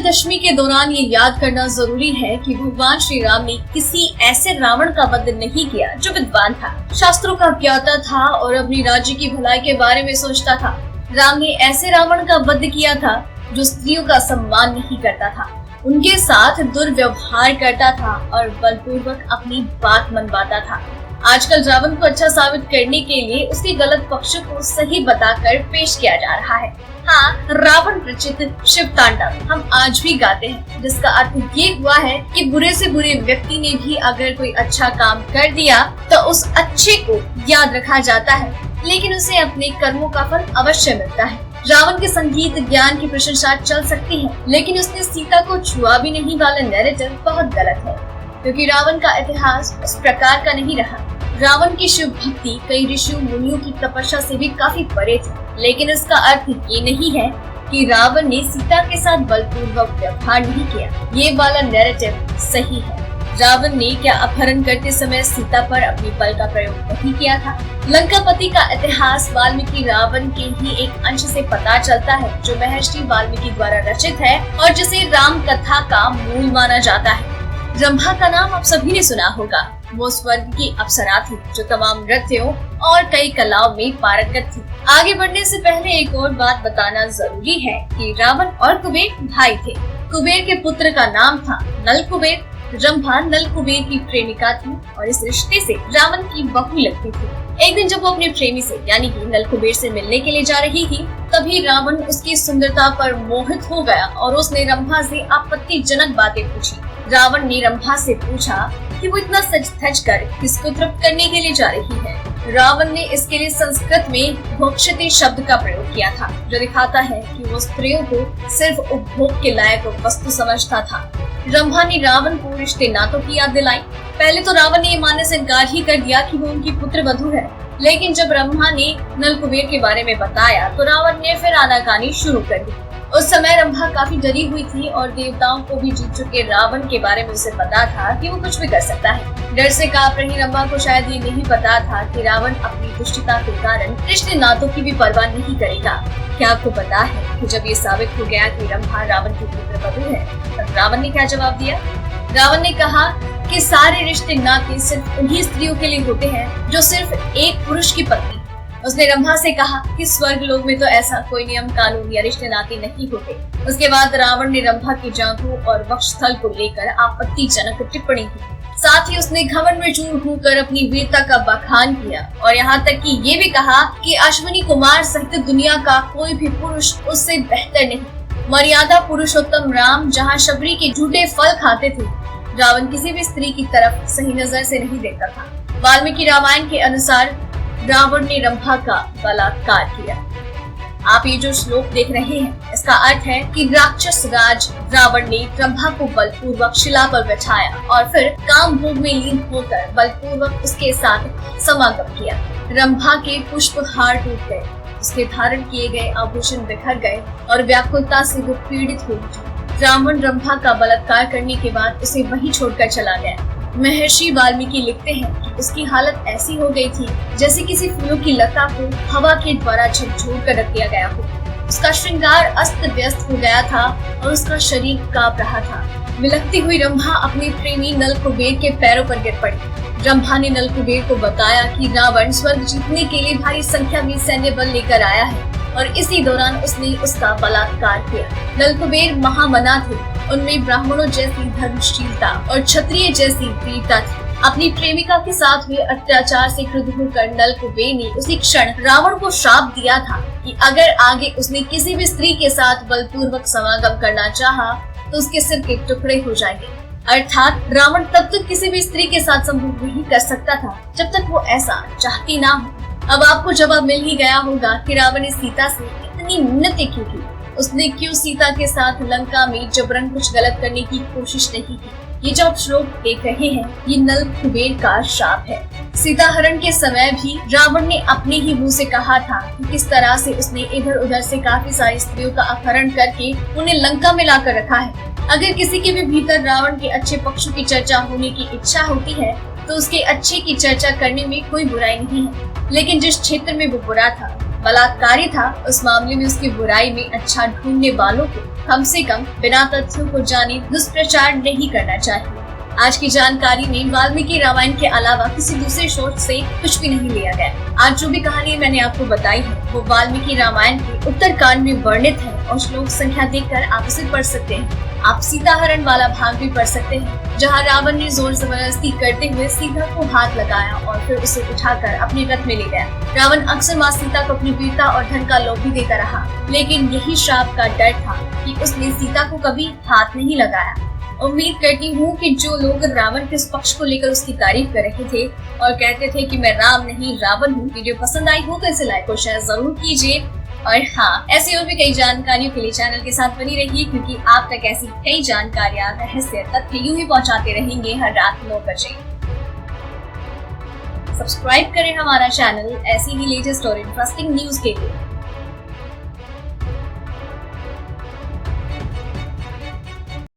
विजयदशमी के दौरान ये याद करना जरूरी है कि भगवान श्री राम ने किसी ऐसे रावण का वध नहीं किया जो विद्वान था, शास्त्रों का ज्ञाता था और अपनी राज्य की भलाई के बारे में सोचता था। राम ने ऐसे रावण का वध किया था जो स्त्रियों का सम्मान नहीं करता था, उनके साथ दुर्व्यवहार करता था और बलपूर्वक अपनी बात मनवाता था। आजकल रावण को अच्छा साबित करने के लिए उसके गलत पक्ष को सही बताकर पेश किया जा रहा है। हाँ, रावण रचित शिव तांडव हम आज भी गाते हैं, जिसका अर्थ ये हुआ है कि बुरे से बुरे व्यक्ति ने भी अगर कोई अच्छा काम कर दिया तो उस अच्छे को याद रखा जाता है, लेकिन उसे अपने कर्मों का फल अवश्य मिलता है। रावण के संगीत ज्ञान की प्रशंसा चल सकती है, लेकिन उसने सीता को छुआ भी नहीं वाला नैरेटिव बहुत गलत है, क्योंकि रावण का इतिहास उस प्रकार का नहीं रहा। रावण की शिव भक्ति कई ऋषियों मुनियों की तपस्या से भी काफी परे थी, लेकिन इसका अर्थ ये नहीं है कि रावण ने सीता के साथ बलपूर्वक व्यवहार नहीं किया। ये वाला नैरेटिव सही है। रावण ने क्या अपहरण करते समय सीता पर अपनी बल का प्रयोग नहीं किया था? लंकापति का इतिहास वाल्मीकि रावण के ही एक अंश से पता चलता है, जो महर्षि वाल्मीकि द्वारा रचित है और जिसे राम कथा का मूल माना जाता है। रंभा का नाम आप सभी ने सुना होगा। वो स्वर्ग की अप्सरा थी जो तमाम नृत्यों और कई कलाओं में पारंगत थी। आगे बढ़ने से पहले एक और बात बताना जरूरी है कि रावण और कुबेर भाई थे। कुबेर के पुत्र का नाम था नल कुबेर। रंभा नल कुबेर की प्रेमिका थी और इस रिश्ते से रावण की बहू लगती थी। एक दिन जब वो अपने प्रेमी से यानी कि नल कुबेर से मिलने के लिए जा रही थी, तभी रावण उसकी सुंदरता पर मोहित हो गया और उसने रंभा से आपत्तिजनक बातें पूछी। रावण ने रंभा से पूछा कि वो इतना सज धज कर किसको तृप्त करने के लिए जा रही है। रावण ने इसके लिए संस्कृत में भोक्ष्यते शब्द का प्रयोग किया था, जो दिखाता है कि वो स्त्रियों को सिर्फ उपभोग के लायक वस्तु समझता था। रंभा ने रावण को रिश्ते नातों की याद दिलाई। पहले तो रावण ने ये मानने से इनकार ही कर दिया कि वो उनकी पुत्र वधू है, लेकिन जब रंभा ने नल कुबेर के बारे में बताया तो रावण ने फिर आनाकानी शुरू कर दी। उस समय रंभा काफी डरी हुई थी और देवताओं को भी जीत चुके रावण के बारे में उसे पता था कि वो कुछ भी कर सकता है। डर से कांप रही रंभा को शायद ये नहीं पता था कि रावण अपनी दुष्टता के कारण रिश्ते नातों की भी परवाह नहीं करेगा। क्या आपको पता है कि जब ये साबित हो गया कि रंभा रावण की पुत्र वधू है, तब रावण ने क्या जवाब दिया? रावण ने कहा कि सारे रिश्ते नाते सिर्फ उन्हीं स्त्रियों के लिए होते हैं जो सिर्फ एक पुरुष की पत्नी। उसने रंभा से कहा कि स्वर्ग लोक में तो ऐसा कोई नियम कानून या रिश्ते नाते नहीं होते। उसके बाद रावण ने रंभा की जांघों और वक्षस्थल को लेकर आपत्तिजनक टिप्पणी की। साथ ही उसने घमंड में चूर होकर अपनी वीरता का बखान किया और यहाँ तक कि ये भी कहा कि अश्विनी कुमार सहित दुनिया का कोई भी पुरुष उससे बेहतर नहीं। मर्यादा पुरुषोत्तम राम जहाँ शबरी के झूठे फल खाते थे, रावण किसी भी स्त्री की तरफ सही नजर से नहीं देखता था। वाल्मीकि रामायण के अनुसार रावण ने रंभा का बलात्कार किया। आप ये जो श्लोक देख रहे हैं, इसका अर्थ है कि राक्षस राज रावण ने रंभा को बलपूर्वक शिला पर बैठाया और फिर काम भोग में लीन होकर बलपूर्वक उसके साथ समागम किया। रंभा के पुष्पहार टूट गए, उसके धारण किए गए आभूषण बिखर गए और व्याकुलता से वो पीड़ित हो उठी। रावण रंभा का बलात्कार करने के बाद उसे वहीं छोड़कर चला गया। महर्षि वाल्मीकि लिखते हैं कि उसकी हालत ऐसी हो गई थी जैसे किसी फूलों की लता को हवा के द्वारा झकझोर कर रख दिया गया हो। उसका श्रृंगार अस्त व्यस्त हो गया था और उसका शरीर कांप रहा था। बिलखती हुई रंभा अपने प्रेमी नल कुबेर के पैरों पर गिर पड़ी। रंभा ने नल कुबेर को बताया कि रावण स्वर्ग जीतने के लिए भारी संख्या में सैन्य बल लेकर आया है और इसी दौरान उसने उसका बलात्कार किया। नल कुबेर महामना थे, उनमें ब्राह्मणों जैसी धर्मशीलता और क्षत्रिय जैसी वीरता थी। अपनी प्रेमिका के साथ हुए अत्याचार से क्रुद्ध होकर नल कुबेर ने उसी क्षण रावण को श्राप दिया था कि अगर आगे उसने किसी भी स्त्री के साथ बलपूर्वक समागम करना चाहा तो उसके सिर के टुकड़े हो जाएंगे। अर्थात रावण तब तक किसी भी स्त्री के साथ संभोग नहीं कर सकता था जब तक वो ऐसा चाहती ना हो। अब आपको जवाब मिल ही गया होगा कि रावण ने सीता से इतनी मिन्नतें क्यों की। उसने क्यों सीता के साथ लंका में जबरन कुछ गलत करने की कोशिश नहीं की। ये जो आप श्लोक देख रहे हैं, ये नल कुबेर का श्राप है। सीता हरण के समय भी रावण ने अपने ही मुंह से कहा था कि किस तरह से उसने इधर उधर से काफी सारी स्त्रियों का अपहरण करके उन्हें लंका में लाकर रखा है। अगर किसी के भी भीतर रावण के अच्छे पक्षों की चर्चा होने की इच्छा होती है तो उसके अच्छे की चर्चा करने में कोई बुराई नहीं है, लेकिन जिस क्षेत्र में वो बुरा था बलात्कारी था, उस मामले में उसकी बुराई में अच्छा ढूंढने वालों को कम से कम बिना तथ्यों को जाने दुष्प्रचार नहीं करना चाहिए। आज की जानकारी में वाल्मीकि रामायण के अलावा किसी दूसरे सोर्स से कुछ भी नहीं लिया गया। आज जो भी कहानी मैंने आपको बताई है वो वाल्मीकि रामायण के उत्तरकांड में वर्णित है और श्लोक संख्या देखकर आप इसे पढ़ सकते हैं। आप सीता हरण वाला भाग भी पढ़ सकते हैं, जहाँ रावण ने जोर जबरदस्ती करते हुए सीता को हाथ लगाया और फिर उसे उठाकर अपने रथ में ले गया। रावण अक्सर माँ सीता को अपनी वीरता और धन का लोभ भी देता रहा, लेकिन यही श्राप का डर था कि उसने सीता को कभी हाथ नहीं लगाया। उम्मीद करती हूँ कि जो लोग रावण के इस पक्ष को लेकर उसकी तारीफ कर रहे थे और कहते थे कि मैं राम नहीं रावण हूँ, वीडियो पसंद आई हो तो इसे लाइक और शेयर जरूर कीजिए। और हाँ, ऐसी और भी कई जानकारियों के लिए चैनल के साथ बनी रहिए, क्योंकि आप तक ऐसी कई जानकारियाँ, रहस्य, तथ्य यूं ही पहुँचाते रहेंगे हर रात 9 बजे। सब्सक्राइब करें हमारा चैनल ऐसी ही लेटेस्ट और इंटरेस्टिंग न्यूज के लिए।